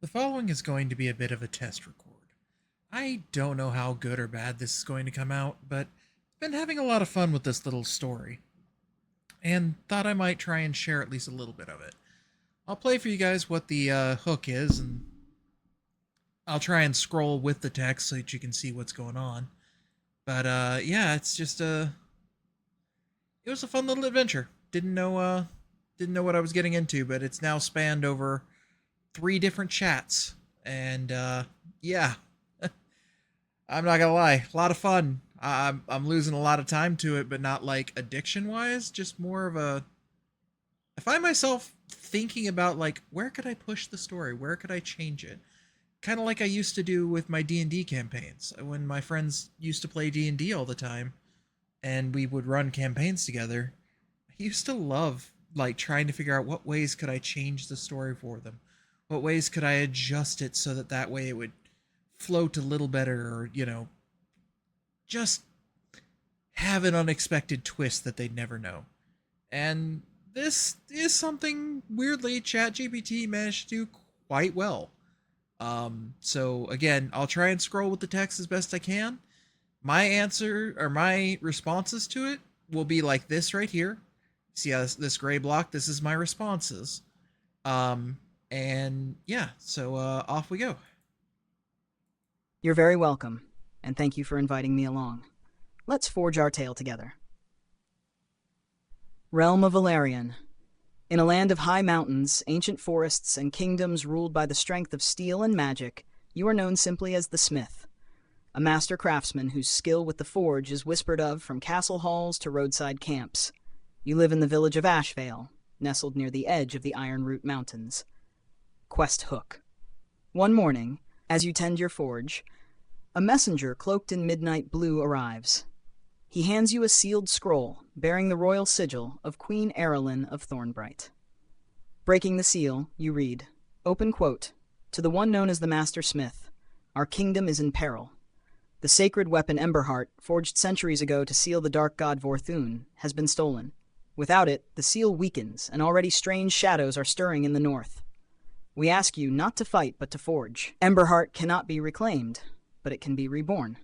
The following is going to be a bit of a test record. I don't know how good or bad this is going to come out, but I've been having a lot of fun with this little story, and thought I might try and share at least a little bit of it. I'll play for you guys what the hook is, and I'll try and scroll with the text so that you can see what's going on. But yeah, it's just it was a fun little adventure. Didn't know what I was getting into, but it's now spanned over 3 different chats, and yeah, I'm not gonna lie, a lot of fun. I'm losing a lot of time to it, but not like addiction wise. Just more of a. I find myself thinking about like where could I push the story, where could I change it, kind of like I used to do with my D&D campaigns when my friends used to play D&D all the time, and we would run campaigns together. I used to love like trying to figure out what ways could I change the story for them, what ways could I adjust it so that way it would float a little better, or just have an unexpected twist that they'd never know. And this is something weirdly ChatGPT managed to do quite well. So again, I'll try and scroll with the text as best I can. My answer or my responses to it will be like this right here. See how this gray block? This is my responses. Um, and yeah, so off we go. You're very welcome, and thank you for inviting me along. Let's forge our tale together. Realm of Valerian. In a land of high mountains, ancient forests, and kingdoms ruled by the strength of steel and magic, you are known simply as the Smith, a master craftsman whose skill with the forge is whispered of from castle halls to roadside camps. You live in the village of Ashvale, nestled near the edge of the Ironroot Mountains. Quest Hook. One morning, as you tend your forge, a messenger cloaked in midnight blue arrives. He hands you a sealed scroll bearing the royal sigil of Queen Erilyn of Thornbright. Breaking the seal, you read, open quote, "To the one known as the Master Smith, our kingdom is in peril. The sacred weapon Emberheart, forged centuries ago to seal the dark god Vorthun, has been stolen. Without it, the seal weakens, and already strange shadows are stirring in the north. We ask you not to fight, but to forge. Emberheart cannot be reclaimed, but it can be reborn.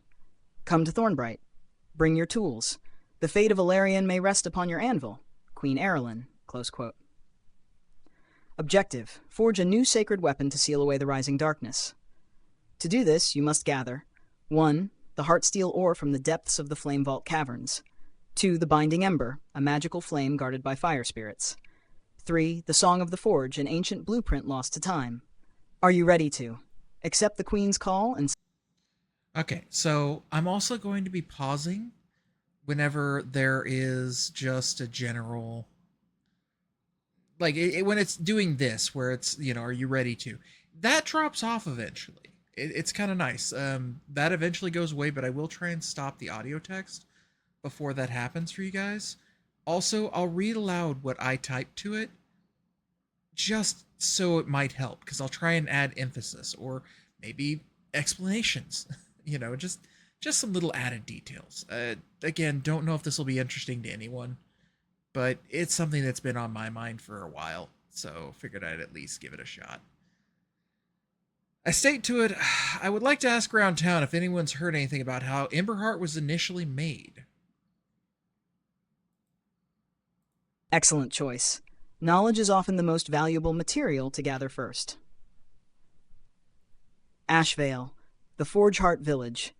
Come to Thornbright. Bring your tools. The fate of Valerian may rest upon your anvil. Queen Erilyn." Close quote. Objective: forge a new sacred weapon to seal away the rising darkness. To do this, you must gather 1. The Heartsteel ore from the depths of the Flame Vault caverns. 2. The Binding Ember, a magical flame guarded by fire spirits. 3. The Song of the Forge, an ancient blueprint lost to time. Are you ready to accept the Queen's call and... Okay, so I'm also going to be pausing whenever there is just a general, like when it's doing this, where it's are you ready to? That drops off eventually. It's kind of nice. That eventually goes away, but I will try and stop the audio text before that happens for you guys. Also, I'll read aloud what I typed to it, just so it might help, because I'll try and add emphasis or maybe explanations. Just some little added details. Again, don't know if this will be interesting to anyone, but it's something that's been on my mind for a while, so figured I'd at least give it a shot. I state to it, I would like to ask around town if anyone's heard anything about how Emberheart was initially made. Excellent choice. Knowledge is often the most valuable material to gather first. Ashvale, the Forge Heart Village.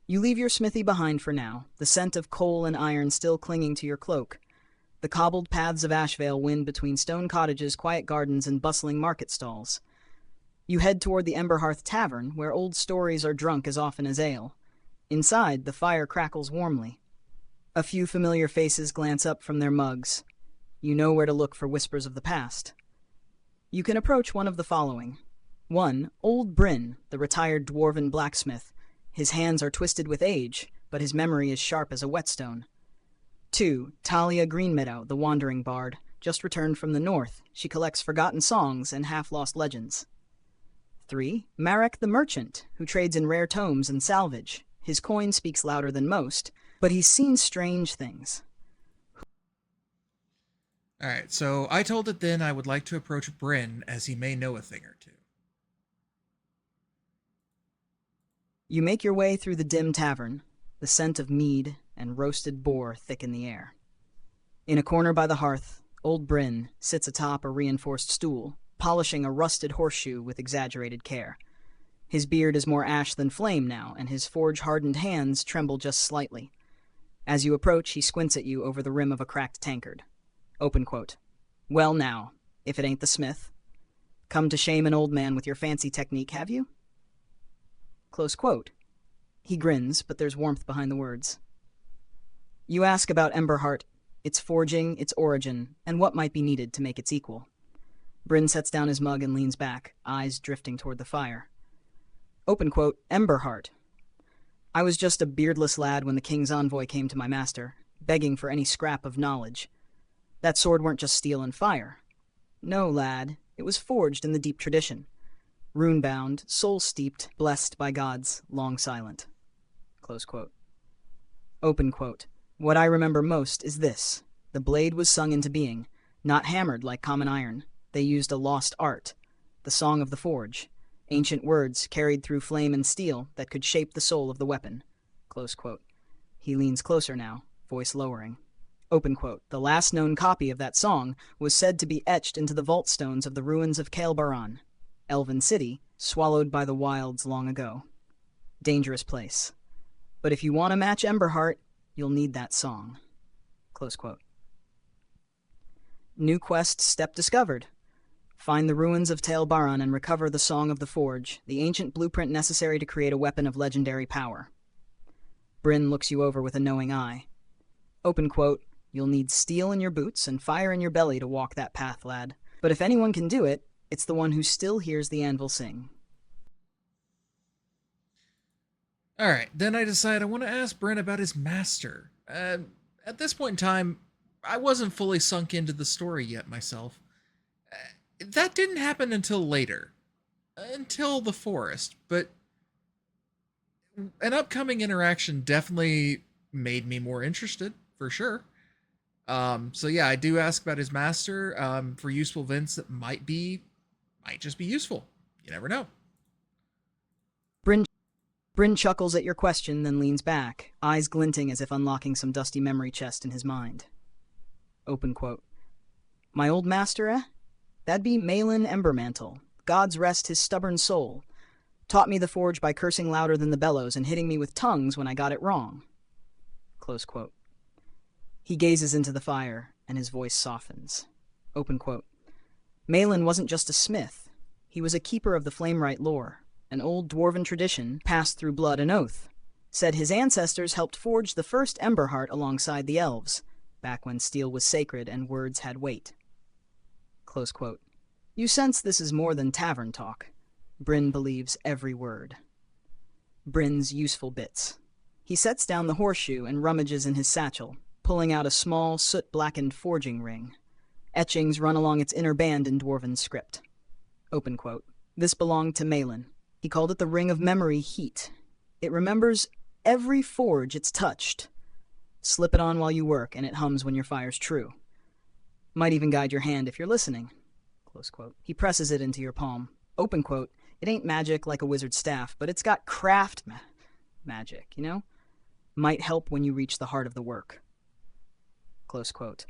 You leave your smithy behind for now, the scent of coal and iron still clinging to your cloak. The cobbled paths of Ashvale wind between stone cottages, quiet gardens, and bustling market stalls. You head toward the Emberhearth Tavern, where old stories are drunk as often as ale. Inside, the fire crackles warmly. A few familiar faces glance up from their mugs. You know where to look for whispers of the past. You can approach one of the following. 1. Old Bryn, the retired dwarven blacksmith. His hands are twisted with age, but his memory is sharp as a whetstone. 2. Talia Greenmeadow, the wandering bard. Just returned from the north, she collects forgotten songs and half-lost legends. 3. Marek the merchant, who trades in rare tomes and salvage. His coin speaks louder than most, but he's seen strange things. Alright, so I told it then I would like to approach Bryn, as he may know a thing or two. You make your way through the dim tavern, the scent of mead and roasted boar thick in the air. In a corner by the hearth, old Bryn sits atop a reinforced stool, polishing a rusted horseshoe with exaggerated care. His beard is more ash than flame now, and his forge-hardened hands tremble just slightly. As you approach, he squints at you over the rim of a cracked tankard. Open quote. Well now, if it ain't the smith. Come to shame an old man with your fancy technique, have you? Close quote. He grins, but there's warmth behind the words. You ask about Emberheart, its forging, its origin, and what might be needed to make its equal. Bryn sets down his mug and leans back, eyes drifting toward the fire. Open quote, Emberheart. I was just a beardless lad when the king's envoy came to my master, begging for any scrap of knowledge. That sword weren't just steel and fire. No, lad, it was forged in the deep tradition. Rune-bound, soul-steeped, blessed by gods, long silent. Close quote. Open quote. What I remember most is this. The blade was sung into being, not hammered like common iron. They used a lost art, the song of the forge, ancient words carried through flame and steel that could shape the soul of the weapon. Close quote. He leans closer now, voice lowering. Open quote. The last known copy of that song was said to be etched into the vault stones of the ruins of Caelbaran, Elven City, swallowed by the wilds long ago. Dangerous place. But if you want to match Emberheart, you'll need that song. Close quote. New quest step discovered. Find the ruins of Caelbaran and recover the Song of the Forge, the ancient blueprint necessary to create a weapon of legendary power. Bryn looks you over with a knowing eye. Open quote. You'll need steel in your boots and fire in your belly to walk that path, lad. But if anyone can do it, it's the one who still hears the anvil sing. Alright, then I decide I want to ask Bryn about his master. At this point in time, I wasn't fully sunk into the story yet myself. That didn't happen until later. Until the forest, but an upcoming interaction definitely made me more interested, for sure. So yeah, I do ask about his master, for useful events that might just be useful. You never know. Bryn chuckles at your question, then leans back, eyes glinting as if unlocking some dusty memory chest in his mind. Open quote. My old master, eh? That'd be Malin Embermantle. Gods rest his stubborn soul. Taught me the forge by cursing louder than the bellows and hitting me with tongues when I got it wrong. Close quote. He gazes into the fire, and his voice softens. Open quote. Malin wasn't just a smith. He was a keeper of the Flameright lore, an old dwarven tradition passed through blood and oath. Said his ancestors helped forge the first Emberheart alongside the elves, back when steel was sacred and words had weight. Close quote. You sense this is more than tavern talk. Bryn believes every word. Bryn's useful bits. He sets down the horseshoe and rummages in his satchel, pulling out a small, soot-blackened forging ring. Etchings run along its inner band in dwarven script. Open quote. This belonged to Malin. He called it the Ring of Memory Heat. It remembers every forge it's touched. Slip it on while you work, and it hums when your fire's true. Might even guide your hand if you're listening. Close quote. He presses it into your palm. Open quote. It ain't magic like a wizard's staff, but it's got craft magic, you know? Might help when you reach the heart of the work. Close quote.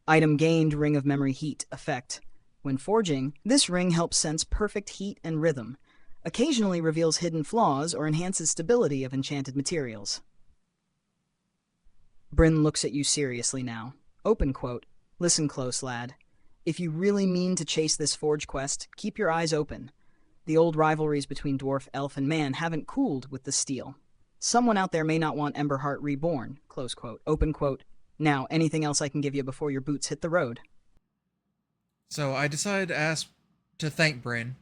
Item gained Ring of Memory Heat effect. When forging, this ring helps sense perfect heat and rhythm, occasionally reveals hidden flaws or enhances stability of enchanted materials. Bryn looks at you seriously now. Open quote. Listen close, lad. If you really mean to chase this forge quest, keep your eyes open. The old rivalries between dwarf, elf, and man haven't cooled with the steel. Someone out there may not want Emberheart reborn. Close quote. Open quote. Now, anything else I can give you before your boots hit the road? So I decided to thank Bryn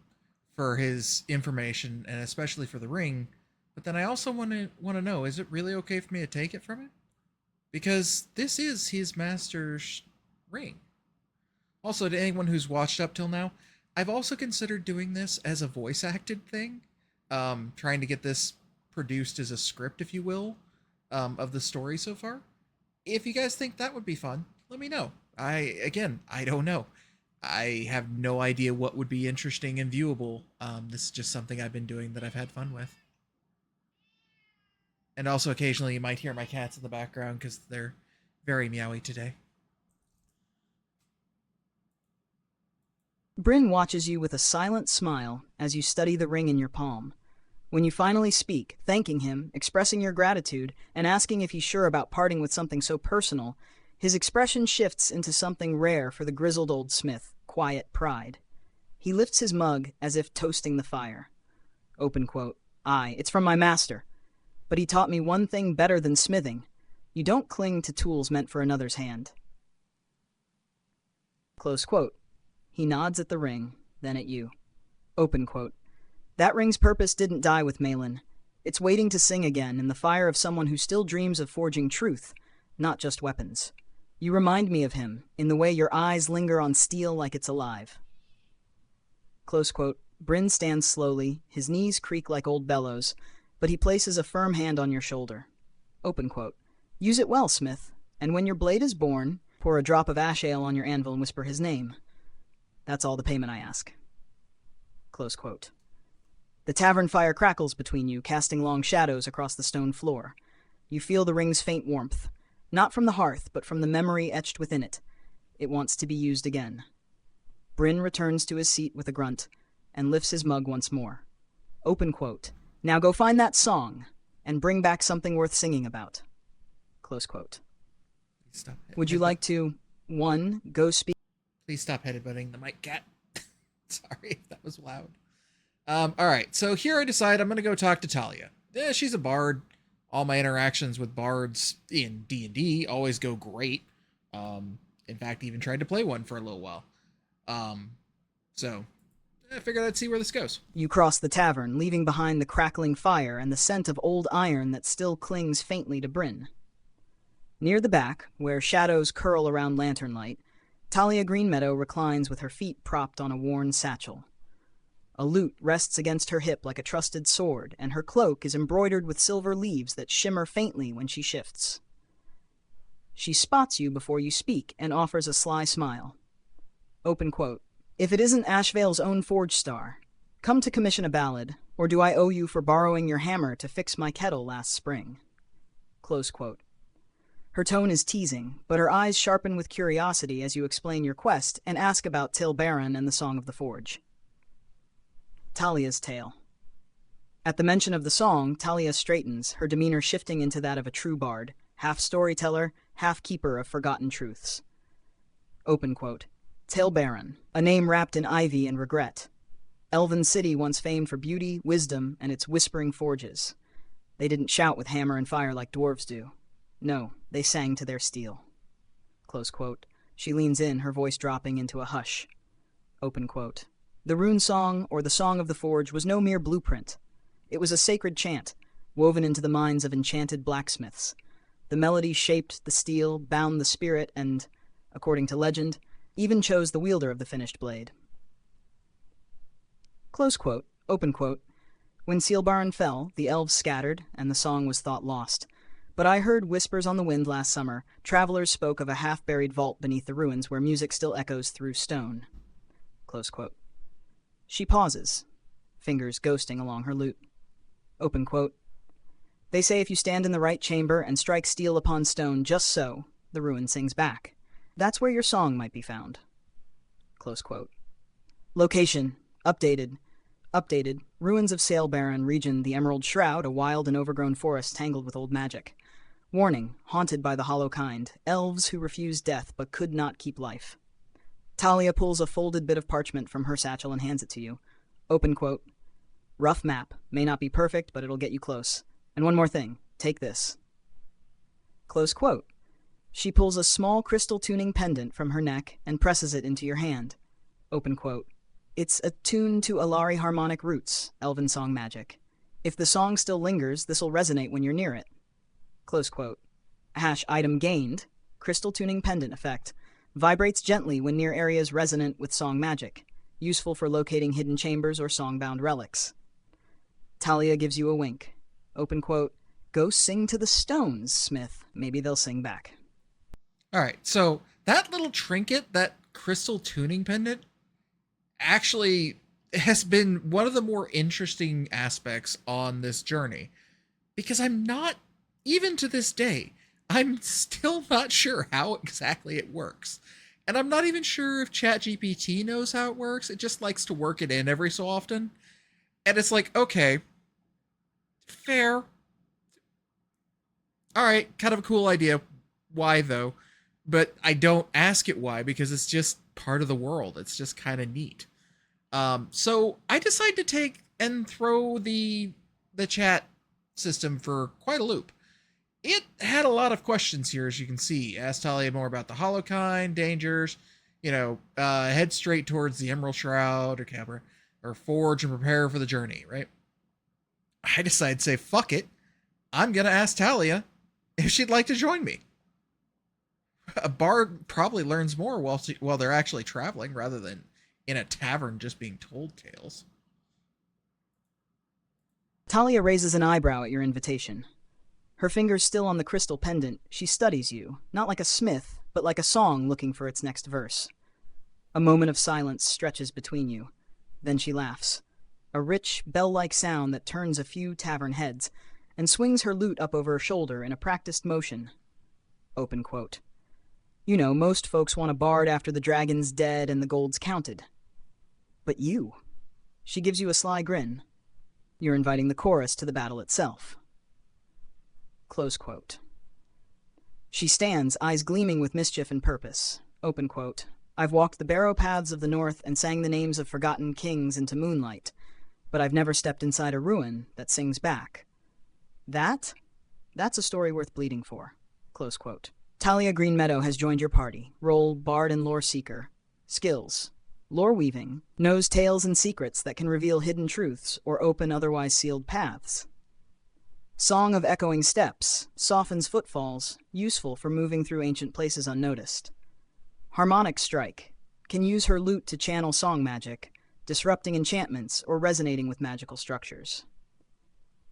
for his information and especially for the ring, but then I also want to know, is it really okay for me to take it from him? Because this is his master's ring. Also, to anyone who's watched up till now, I've also considered doing this as a voice acted thing, trying to get this produced as a script, if you will, of the story so far. If you guys think that would be fun, let me know. I don't know. I have no idea what would be interesting and viewable. This is just something I've been doing that I've had fun with. And also occasionally you might hear my cats in the background because they're very meowy today. Bryn watches you with a silent smile as you study the ring in your palm. When you finally speak, thanking him, expressing your gratitude, and asking if he's sure about parting with something so personal, his expression shifts into something rare for the grizzled old smith, quiet pride. He lifts his mug as if toasting the fire. Open quote. Aye, it's from my master. But he taught me one thing better than smithing. You don't cling to tools meant for another's hand. Close quote. He nods at the ring, then at you. Open quote. That ring's purpose didn't die with Malin. It's waiting to sing again in the fire of someone who still dreams of forging truth, not just weapons. You remind me of him, in the way your eyes linger on steel like it's alive. Close quote. Bryn stands slowly, his knees creak like old bellows, but he places a firm hand on your shoulder. Open quote. Use it well, Smith, and when your blade is born, pour a drop of ash ale on your anvil and whisper his name. That's all the payment I ask. Close quote. The tavern fire crackles between you, casting long shadows across the stone floor. You feel the ring's faint warmth, not from the hearth, but from the memory etched within it. It wants to be used again. Bryn returns to his seat with a grunt and lifts his mug once more. Open quote. Now go find that song and bring back something worth singing about. Close quote. Stop. Would you like to, 1, go speak? Please stop headbutting the mic, cat. Sorry if that was loud. All right, so here I decide I'm going to go talk to Talia. Yeah, she's a bard. All my interactions with bards in D&D always go great. In fact, even tried to play one for a little while. So I figured I'd see where this goes. You cross the tavern, leaving behind the crackling fire and the scent of old iron that still clings faintly to Bryn. Near the back, where shadows curl around lantern light, Talia Greenmeadow reclines with her feet propped on a worn satchel. A lute rests against her hip like a trusted sword, and her cloak is embroidered with silver leaves that shimmer faintly when she shifts. She spots you before you speak and offers a sly smile. Open quote. If it isn't Ashvale's own forge star, come to commission a ballad, or do I owe you for borrowing your hammer to fix my kettle last spring? Close quote. Her tone is teasing, but her eyes sharpen with curiosity as you explain your quest and ask about Till Baron and the Song of the Forge. Talia's tale. At the mention of the song, Talia straightens, her demeanor shifting into that of a true bard, half storyteller, half keeper of forgotten truths. Open quote. Till Baron, a name wrapped in ivy and regret. Elven city once famed for beauty, wisdom, and its whispering forges. They didn't shout with hammer and fire like dwarves do. No, they sang to their steel. Close quote. She leans in, her voice dropping into a hush. Open quote. The rune song, or the Song of the Forge, was no mere blueprint. It was a sacred chant, woven into the minds of enchanted blacksmiths. The melody shaped the steel, bound the spirit, and, according to legend, even chose the wielder of the finished blade. Close quote. Open quote. When Sealbarn fell, the elves scattered, and the song was thought lost. But I heard whispers on the wind last summer. Travelers spoke of a half-buried vault beneath the ruins where music still echoes through stone. Close quote. She pauses, fingers ghosting along her lute. Open quote. They say if you stand in the right chamber and strike steel upon stone just so, the ruin sings back. That's where your song might be found. Close quote. Location. Updated. Ruins of Sailbaron region the Emerald Shroud, a wild and overgrown forest tangled with old magic. Warning. Haunted by the hollow kind. Elves who refuse death but could not keep life. Talia pulls a folded bit of parchment from her satchel and hands it to you. Open quote. Rough map. May not be perfect, but it'll get you close. And one more thing. Take this. Close quote. She pulls a small crystal tuning pendant from her neck and presses it into your hand. Open quote. It's attuned to Alari harmonic roots, elven song magic. If the song still lingers, this'll resonate when you're near it. Close quote. Item gained. Crystal tuning pendant effect. Vibrates gently when near areas resonant with song magic. Useful for locating hidden chambers or song-bound relics. Talia gives you a wink. Open quote. Go sing to the stones, Smith. Maybe they'll sing back. All right, so that little trinket, that crystal tuning pendant, actually has been one of the more interesting aspects on this journey. Because I'm not even to this day, I'm still not sure how exactly it works. And I'm not even sure if ChatGPT knows how it works. It just likes to work it in every so often. And it's like, okay, fair. All right, kind of a cool idea. Why though? But I don't ask it why because it's just part of the world. It's just kind of neat. So I decided to take and throw the chat system for quite a loop. It had a lot of questions here, as you can see. Asked Talia more about the Holokind, dangers, head straight towards the Emerald Shroud or Cabra, or forge and prepare for the journey, right? I decided to say, fuck it. I'm going to ask Talia if she'd like to join me. A bard probably learns more while they're actually traveling rather than in a tavern just being told tales. Talia raises an eyebrow at your invitation. Her fingers still on the crystal pendant, she studies you, not like a smith, but like a song looking for its next verse. A moment of silence stretches between you. Then she laughs. A rich, bell-like sound that turns a few tavern heads, and swings her lute up over her shoulder in a practiced motion. Open quote. You know, most folks want a bard after the dragon's dead and the gold's counted. But you. She gives you a sly grin. You're inviting the chorus to the battle itself. Close quote. She stands, eyes gleaming with mischief and purpose. Open quote. I've walked the barrow paths of the north and sang the names of forgotten kings into moonlight, but I've never stepped inside a ruin that sings back. That's a story worth bleeding for. Close quote. Talia Greenmeadow has joined your party. Role Bard and Lore Seeker. Skills: lore weaving, knows tales and secrets that can reveal hidden truths or open otherwise sealed paths. Song of Echoing Steps, softens footfalls, useful for moving through ancient places unnoticed. Harmonic Strike, can use her lute to channel song magic, disrupting enchantments or resonating with magical structures.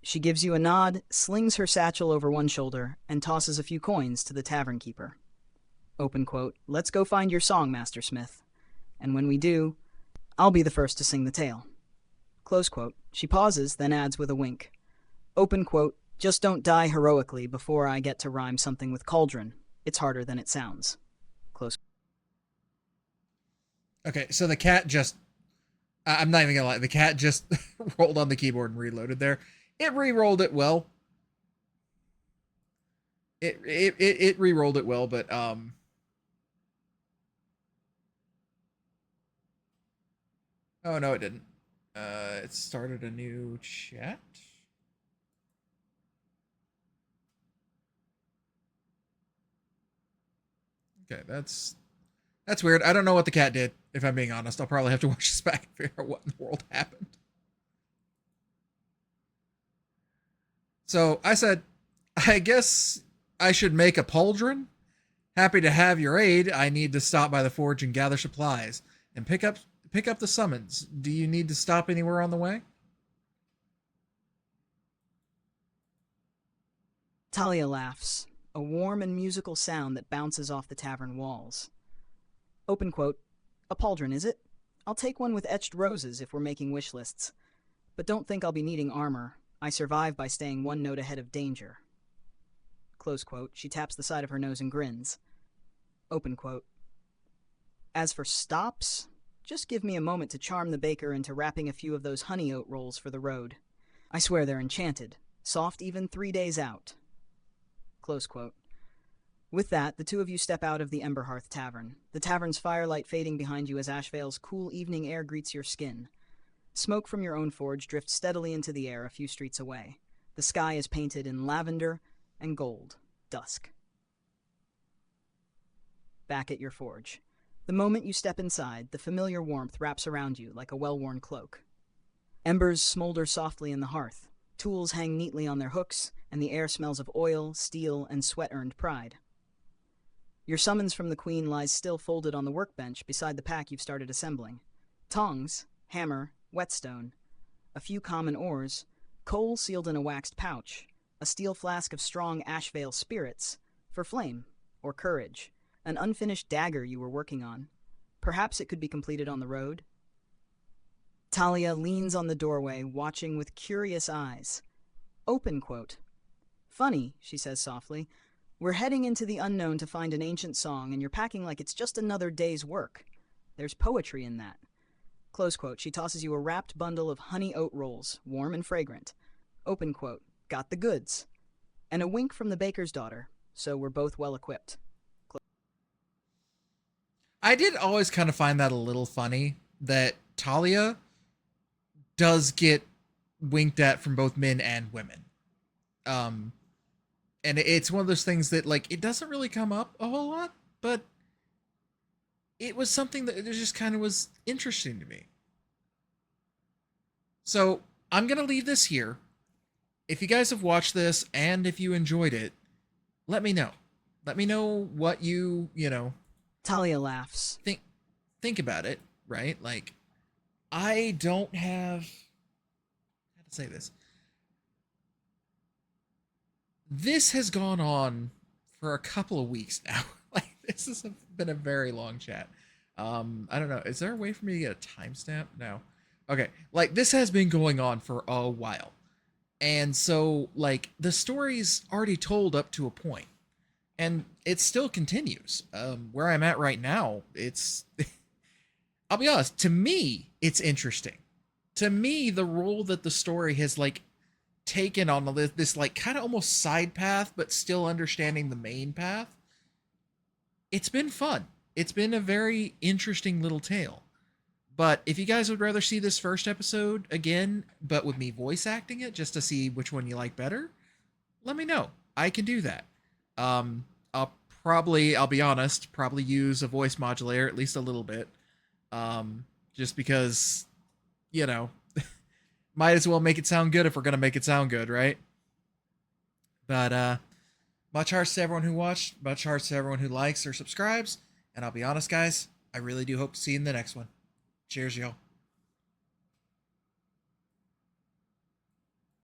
She gives you a nod, slings her satchel over one shoulder, and tosses a few coins to the tavern keeper. Open quote, let's go find your song, Master Smith. And when we do, I'll be the first to sing the tale. Close quote. She pauses, then adds with a wink. Open quote, just don't die heroically before I get to rhyme something with cauldron. It's harder than it sounds. Close. Okay, so the cat just... I'm not even gonna lie. The cat just rolled on the keyboard and reloaded there. It re-rolled it well. It re-rolled it well, but oh no, it didn't. It started a new chat. Okay, that's weird. I don't know what the cat did, if I'm being honest. I'll probably have to watch this back and figure out what in the world happened. So I said, I guess I should make a pauldron. Happy to have your aid. I need to stop by the forge and gather supplies and pick up the summons. Do you need to stop anywhere on the way? Talia laughs, a warm and musical sound that bounces off the tavern walls. Open quote, a pauldron, is it? I'll take one with etched roses if we're making wish lists. But don't think I'll be needing armor. I survive by staying one note ahead of danger. Close quote. She taps the side of her nose and grins. Open quote. As for stops, just give me a moment to charm the baker into wrapping a few of those honey oat rolls for the road. I swear they're enchanted, soft even 3 days out. Close quote. With that, the two of you step out of the Emberhearth Tavern, the tavern's firelight fading behind you as Ashvale's cool evening air greets your skin. Smoke from your own forge drifts steadily into the air a few streets away. The sky is painted in lavender and gold, dusk. Back at your forge. The moment you step inside, the familiar warmth wraps around you like a well-worn cloak. Embers smolder softly in the hearth. Tools hang neatly on their hooks, and the air smells of oil, steel, and sweat-earned pride. Your summons from the Queen lies still folded on the workbench beside the pack you've started assembling. Tongs, hammer, whetstone, a few common ores, coal sealed in a waxed pouch, a steel flask of strong Ashvale spirits, for flame, or courage, an unfinished dagger you were working on. Perhaps it could be completed on the road. Talia leans on the doorway, watching with curious eyes. Open quote. Funny, she says softly. We're heading into the unknown to find an ancient song, and you're packing like it's just another day's work. There's poetry in that. Close quote. She tosses you a wrapped bundle of honey oat rolls, warm and fragrant. Open quote. Got the goods. And a wink from the baker's daughter, so we're both well equipped. I did always kind of find that a little funny that Talia does get winked at from both men and women. Um, and it's one of those things that, like, it doesn't really come up a whole lot, but it was something that just kind of was interesting to me. So I'm going to leave this here. If you guys have watched this and if you enjoyed it, let me know. Let me know what Talia laughs. think about it, right? Like, I don't have how to say this. This has gone on for a couple of weeks now. Like, this has been a very long chat. I don't know. Is there a way for me to get a timestamp? No. Okay. Like, this has been going on for a while. And so, like, the story's already told up to a point. And it still continues. Where I'm at right now, it's I'll be honest, to me, it's interesting. To me, the role that the story has, like, taken on this like kind of almost side path, but still understanding the main path, it's been fun. It's been a very interesting little tale. But if you guys would rather see this first episode again, but with me voice acting it just to see which one you like better, let me know. I can do that. I'll be honest, probably use a voice modulator at least a little bit. Just because, you know, might as well make it sound good if we're gonna make it sound good, right? But much hearts to everyone who watched, much hearts to everyone who likes or subscribes, and I'll be honest, guys, I really do hope to see you in the next one. Cheers, y'all.